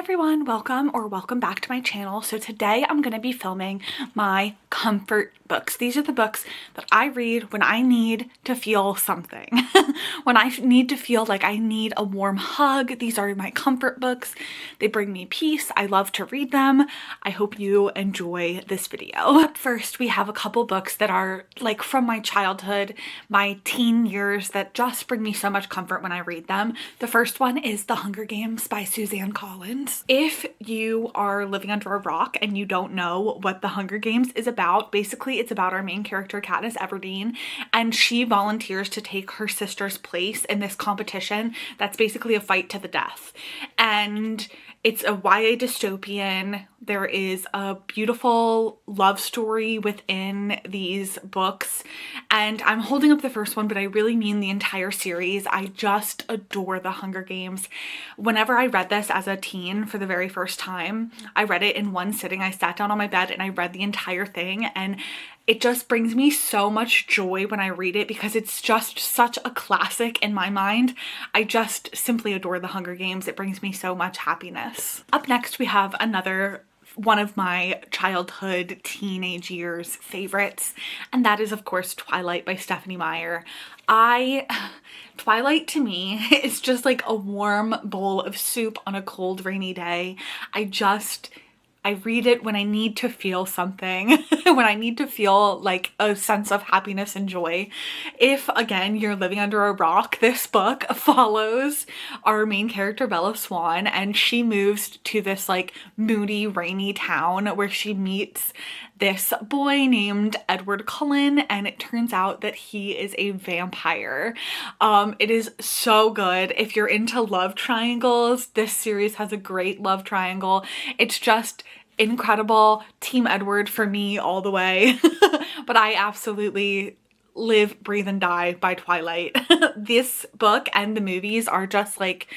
everyone, welcome back to my channel. So today I'm going to be filming my comfort books. These are the books that I read when I need to feel something. When I need to feel like I need a warm hug. These are my comfort books. They bring me peace. I love to read them. I hope you enjoy this video. Up first, we have a couple books that are like from my childhood, my teen years, that just bring me so much comfort when I read them. The first one is The Hunger Games by Suzanne Collins. If you are living under a rock and you don't know what The Hunger Games is about, basically it's about our main character, Katniss Everdeen, and she volunteers to take her sister's place in this competition that's basically a fight to the death. And it's a YA dystopian. There is a beautiful love story within these books. And I'm holding up the first one, but I really mean the entire series. I just adore The Hunger Games. Whenever I read this as a teen for the very first time, I read it in one sitting. I sat down on my bed and I read the entire thing, and it just brings me so much joy when I read it because it's just such a classic in my mind. I just simply adore The Hunger Games. It brings me so much happiness. Up next, we have another one of my childhood teenage years favorites, and that is of course Twilight by Stephenie Meyer. Twilight to me is just like a warm bowl of soup on a cold rainy day. I read it when I need to feel something, when I need to feel like a sense of happiness and joy. If, again, you're living under a rock, this book follows our main character, Bella Swan, and she moves to this like moody, rainy town where she meets this boy named Edward Cullen, and it turns out that he is a vampire. It is so good. If you're into love triangles, this series has a great love triangle. It's just incredible. Team Edward for me all the way. But I absolutely live, breathe, and die by Twilight. This book and the movies are just like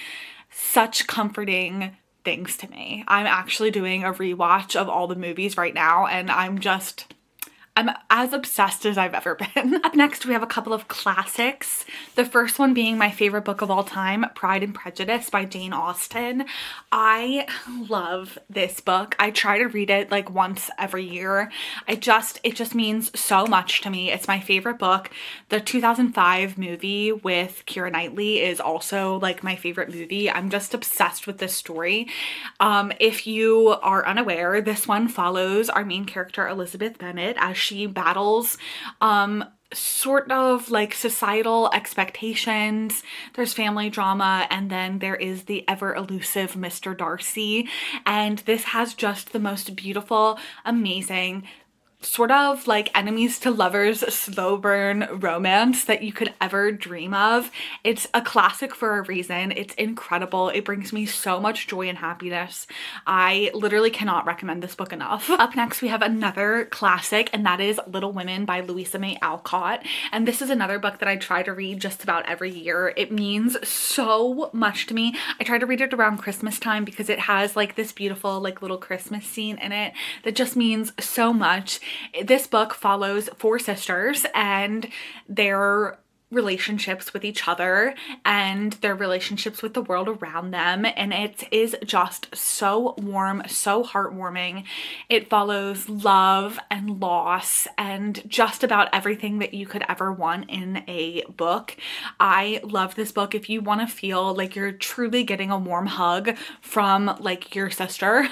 such comforting things to me. I'm actually doing a rewatch of all the movies right now, and I'm as obsessed as I've ever been. Up next, we have a couple of classics. The first one being my favorite book of all time, Pride and Prejudice by Jane Austen. I love this book. I try to read it like once every year. It just means so much to me. It's my favorite book. The 2005 movie with Keira Knightley is also like my favorite movie. I'm just obsessed with this story. If you are unaware, this one follows our main character, Elizabeth Bennet, as she battles sort of like societal expectations. There's family drama, and then there is the ever elusive Mr. Darcy. And this has just the most beautiful, amazing, sort of like enemies to lovers slow burn romance that you could ever dream of. It's a classic for a reason. It's incredible. It brings me so much joy and happiness. I literally cannot recommend this book enough. Up next, we have another classic, and that is Little Women by Louisa May Alcott. And this is another book that I try to read just about every year. It means so much to me. I try to read it around Christmas time because it has like this beautiful like little Christmas scene in it that just means so much. This book follows four sisters and their relationships with each other and their relationships with the world around them, and it is just so warm, so heartwarming. It follows love and loss and just about everything that you could ever want in a book. I love this book. If you want to feel like you're truly getting a warm hug from like your sister,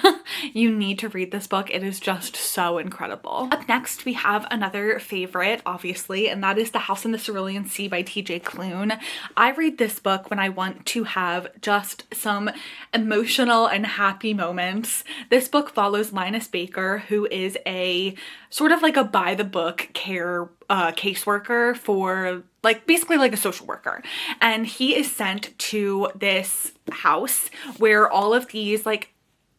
you need to read this book. It is just so incredible. Up next, we have another favorite, obviously, and that is The House in the Cerulean Sea by TJ Klune. I read this book when I want to have just some emotional and happy moments. This book follows Linus Baker, who is a sort of like a by-the-book care caseworker for like basically like a social worker, and he is sent to this house where all of these like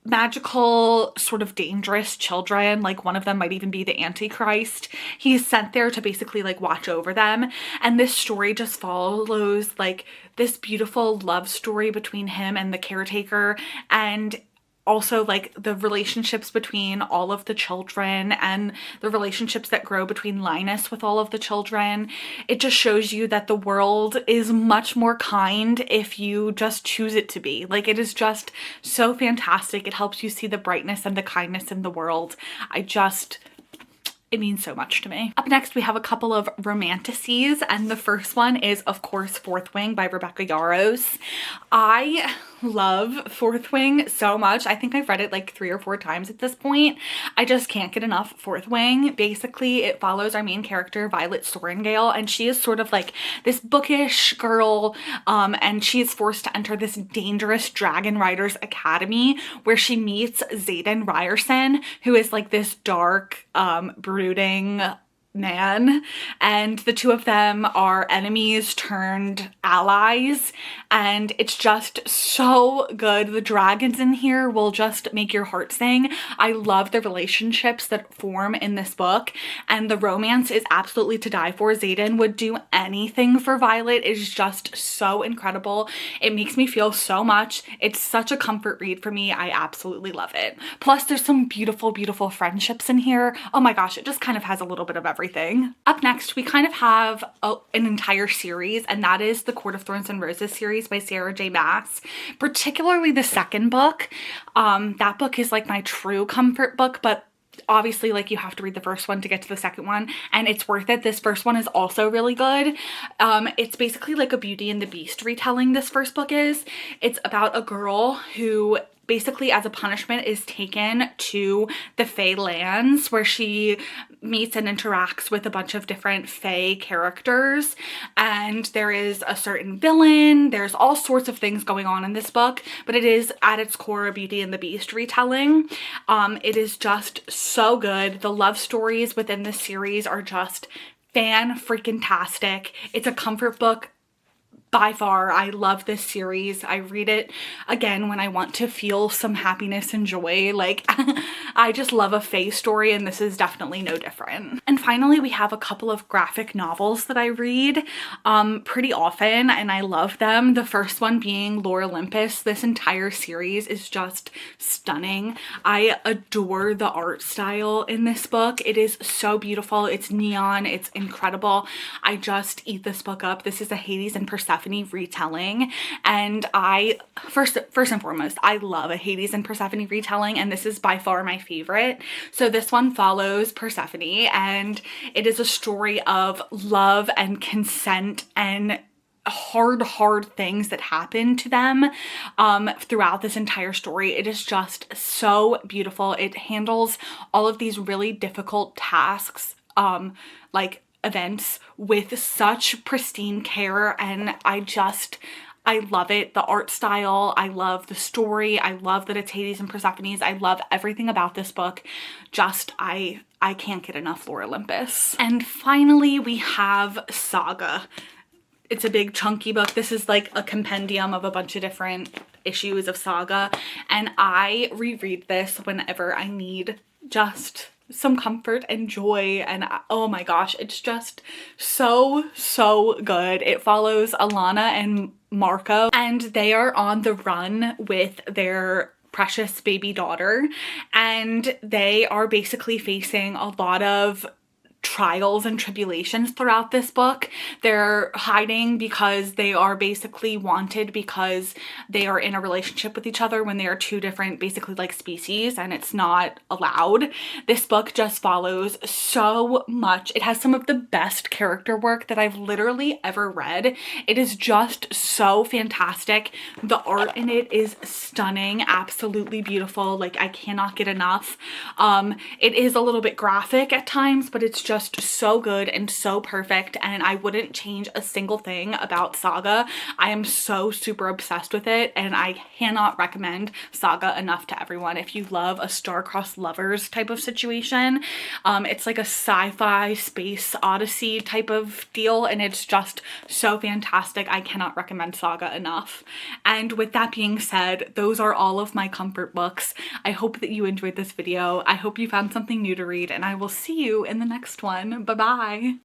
magical, sort of dangerous children, like one of them might even be the Antichrist. He's sent there to basically like watch over them. And this story just follows like this beautiful love story between him and the caretaker. And also like the relationships between all of the children and the relationships that grow between Linus with all of the children. It just shows you that the world is much more kind if you just choose it to be. Like, it is just so fantastic. It helps you see the brightness and the kindness in the world. It means so much to me. Up next, we have a couple of romantices, and the first one is, of course, Fourth Wing by Rebecca Yarros. I love Fourth Wing so much. I think I've read it like 3 or 4 times at this point. I just can't get enough Fourth Wing. Basically, it follows our main character, Violet Sorrengail, and she is sort of like this bookish girl, and she is forced to enter this dangerous Dragon Riders Academy where she meets Xaden Ryerson, who is like this dark, brooding man, and the two of them are enemies turned allies, and it's just so good. The dragons in here will just make your heart sing. I love the relationships that form in this book, and the romance is absolutely to die for. Xaden would do anything for Violet. It is just so incredible. It makes me feel so much. It's such a comfort read for me. I absolutely love it. Plus, there's some beautiful, beautiful friendships in here. Oh my gosh, it just kind of has a little bit of everything. Up next, we kind of have an entire series, and that is the Court of Thorns and Roses series by Sarah J. Maas, particularly the second book. That book is like my true comfort book, but obviously, like, you have to read the first one to get to the second one, and it's worth it. This first one is also really good. It's basically like a Beauty and the Beast retelling, this first book is. It's about a girl who basically, as a punishment, is taken to the Fae lands, where she meets and interacts with a bunch of different Fae characters, and there is a certain villain. There's all sorts of things going on in this book, but it is at its core a Beauty and the Beast retelling. It is just so good. The love stories within this series are just fan-freaking-tastic. It's a comfort book by far. I love this series. I read it again when I want to feel some happiness and joy. Like, I just love a Fae story, and this is definitely no different. And finally, we have a couple of graphic novels that I read pretty often, and I love them. The first one being Lore Olympus. This entire series is just stunning. I adore the art style in this book. It is so beautiful. It's neon. It's incredible. I just eat this book up. This is a Hades and Persephone retelling, and I first and foremost, I love a Hades and Persephone retelling, and this is by far my favorite. So this one follows Persephone, and it is a story of love and consent and hard things that happen to them throughout this entire story. It is just so beautiful. It handles all of these really difficult tasks, like events, with such pristine care, and I love it. The art style, I love the story, I love that it's Hades and Persephone's. I love everything about this book. Just, I can't get enough Lore Olympus. And finally, we have Saga. It's a big chunky book. This is like a compendium of a bunch of different issues of Saga, and I reread this whenever I need just some comfort and joy, and oh my gosh, it's just so good. It follows Alana and Marco, and they are on the run with their precious baby daughter, and they are basically facing a lot of trials and tribulations throughout this book. They're hiding because they are basically wanted because they are in a relationship with each other when they are two different, basically like species, and it's not allowed. This book just follows so much. It has some of the best character work that I've literally ever read. It is just so fantastic. The art in it is stunning, absolutely beautiful. Like, I cannot get enough. It is a little bit graphic at times, but it's just so good and so perfect, and I wouldn't change a single thing about Saga. I am so super obsessed with it, and I cannot recommend Saga enough to everyone. If you love a star-crossed lovers type of situation, it's like a sci-fi space odyssey type of deal, and it's just so fantastic. I cannot recommend Saga enough. And with that being said, those are all of my comfort books. I hope that you enjoyed this video. I hope you found something new to read, and I will see you in the next one. Bye-bye.